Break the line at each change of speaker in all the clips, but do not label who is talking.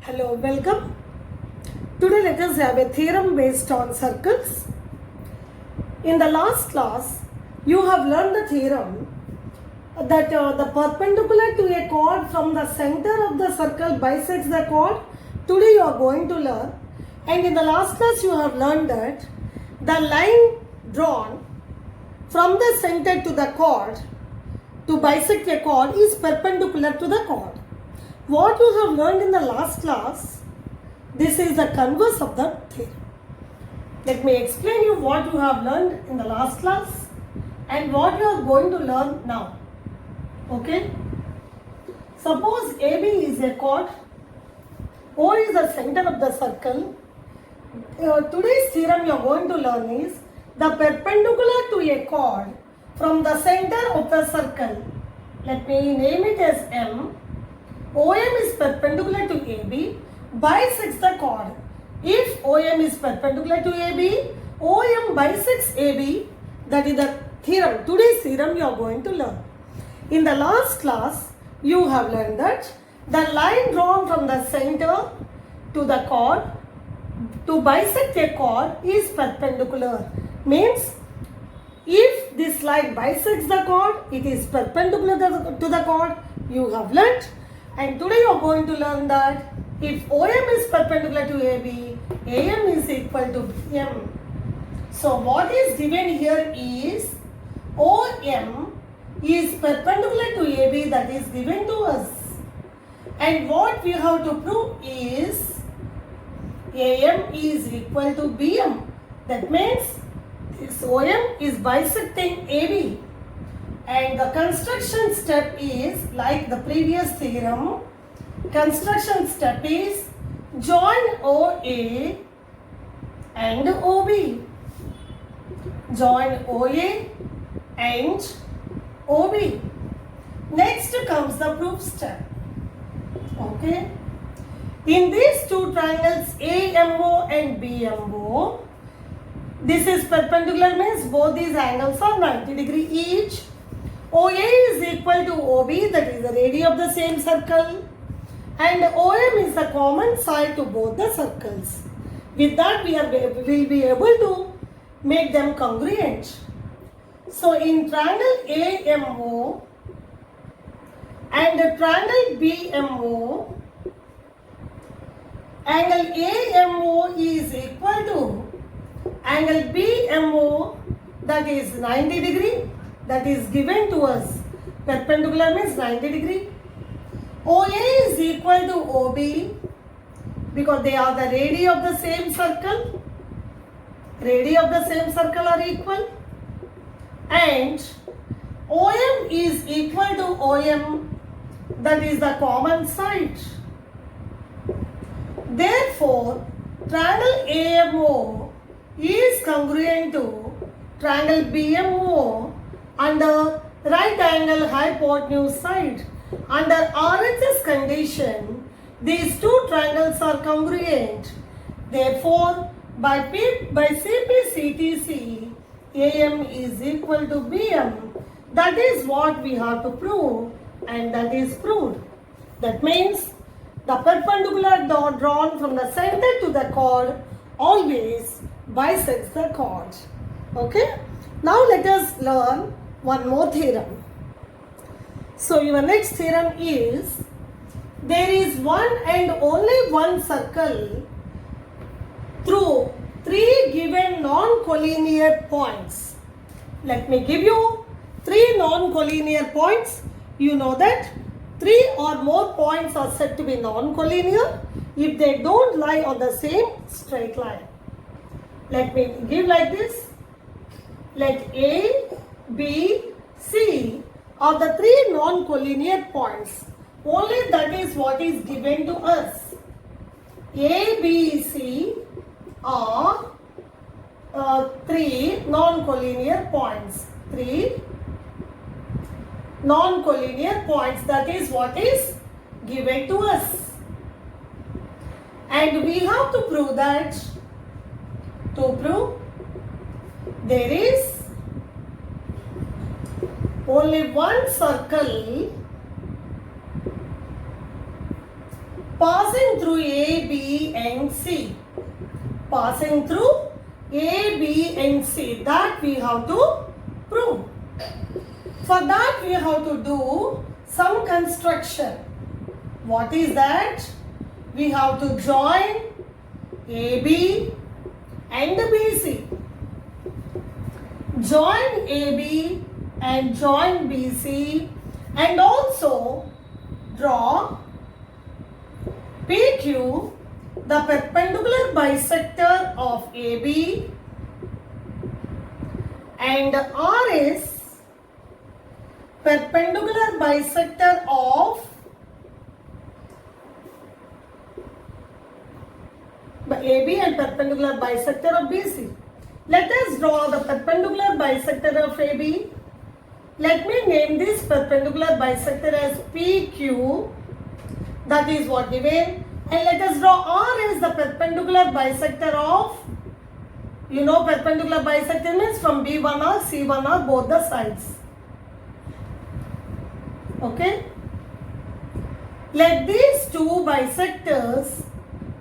Hello, welcome. Today let us have a theorem based on circles. In the last class, you have learned the theorem that the perpendicular to a chord from the center of the circle bisects the chord. Today you are going to learn, and in the last class you have learned that the line drawn from the center to the chord to bisect a chord is perpendicular to the chord. What you have learned in the last class, this is the converse of the theorem. Let me explain you what you have learned in the last class and what you are going to learn now. Okay? Suppose AB is a chord, O is the center of the circle. Today's theorem you are going to learn is the perpendicular to a chord from the center of the circle. Let me name it as M. OM is perpendicular to AB, bisects the chord. If OM is perpendicular to AB, OM bisects AB. That is the theorem. Today's theorem you are going to learn. In the last class, you have learned that the line drawn from the center to the chord to bisect a chord is perpendicular. Means if this line bisects the chord, it is perpendicular to the chord. You have learnt. And today you are going to learn that if OM is perpendicular to AB, AM is equal to M. So what is given here is OM is perpendicular to AB, that is given to us. And what we have to prove is AM is equal to BM. That means this OM is bisecting AB. And the construction step is like the previous theorem. Construction step is join OA and OB. Join OA and OB. Next comes the proof step. Okay. In these two triangles AMO and BMO, this is perpendicular means both these angles are 90 degree each. OA is equal to OB, that is the radius of the same circle, and OM is the common side to both the circles. With that we will be able to make them congruent. So in triangle AMO and the triangle BMO, angle AMO is equal to angle BMO, that is 90 degree. That is given to us. Perpendicular means 90 degree. OA is equal to OB because they are the radii of the same circle. Radii of the same circle are equal. And OM is equal to OM, that is the common side. Therefore, triangle AMO is congruent to triangle BMO under right angle hypotenuse side. Under RHS condition, these two triangles are congruent. Therefore, by CP/CTC, AM is equal to BM. That is what we have to prove, and that is proved. That means the perpendicular dot drawn from the center to the chord always bisects the chord. Okay? Now let us learn one more theorem. So your next theorem is there is one and only one circle through three given non-collinear points. Let me give you three non-collinear points. You know that three or more points are said to be non-collinear if they don't lie on the same straight line. Let me give like this. Let A, B, C are the three non-collinear points. Only that is what is given to us. A, B, C are three non-collinear points. Three non-collinear points, that is what is given to us. And we have to prove that. To prove there is only one circle passing through A, B and C. Passing through A, B and C. That we have to prove. For that we have to do some construction. What is that? We have to join AB and BC. Join AB and join BC and also draw PQ, the perpendicular bisector of AB, and RS, perpendicular bisector of AB and perpendicular bisector of BC. Let us draw the perpendicular bisector of AB. Let me name this perpendicular bisector as PQ. That is what given. And let us draw R as the perpendicular bisector of, perpendicular bisector means from B1R, C1R, both the sides. Okay. Let these two bisectors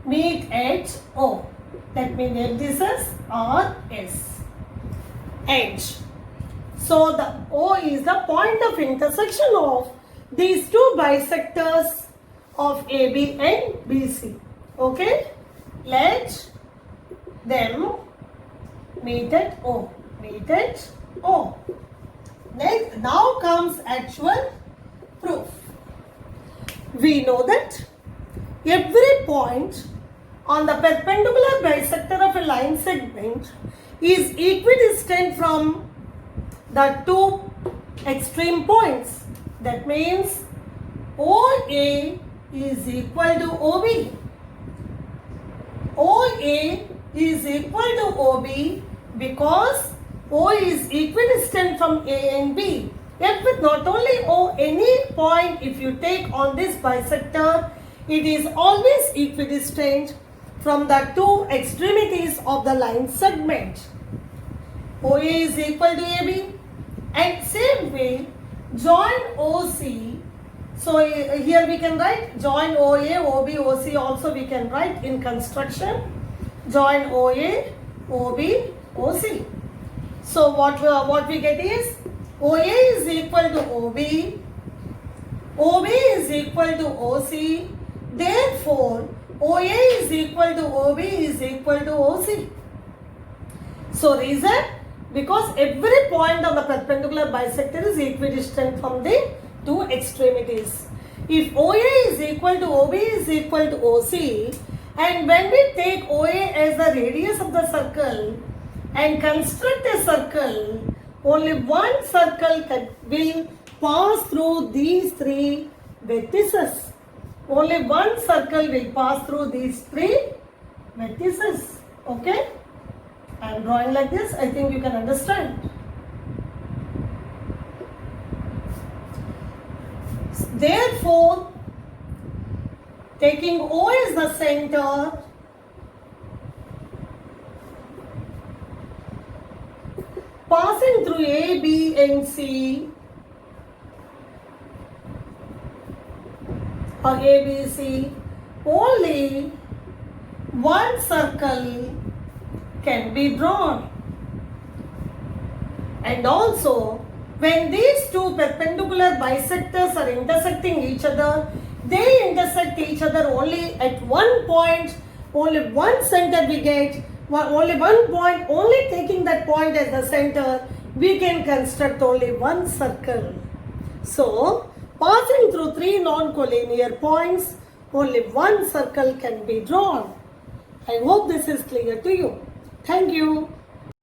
meet at O. Let me name this as RS. Edge. So the O is the point of intersection of these two bisectors of AB and BC. Okay. Let them meet at O. Meet at O. Next, now comes actual proof. We know that every point on the perpendicular bisector of a line segment is equidistant from the two extreme points. That means OA is equal to OB. OA is equal to OB because O is equidistant from A and B. Yet with not only O, any point if you take on this bisector, it is always equidistant from the two extremities of the line segment. OA is equal to AB, and same way join OC. So here we can write join OA, OB, OC also we can write in construction. Join OA, OB, OC. So what we get is OA is equal to OB, OB is equal to OC. Therefore, OA is equal to OB is equal to OC. So reason? Because every point on the perpendicular bisector is equidistant from the two extremities. If OA is equal to OB is equal to OC, and when we take OA as the radius of the circle and construct a circle, only one circle will pass through these three vertices. Only one circle will pass through these three vertices. Okay? I am drawing like this. I think you can understand. Therefore, taking O as the center, passing through A, B and C, or A, B, C, only one circle can be drawn. And also, when these two perpendicular bisectors are intersecting each other, they intersect each other only at one point, only one center we get, only one point, only taking that point as the center, we can construct only one circle. So, passing through three non-collinear points, only one circle can be drawn. I hope this is clear to you. Thank you.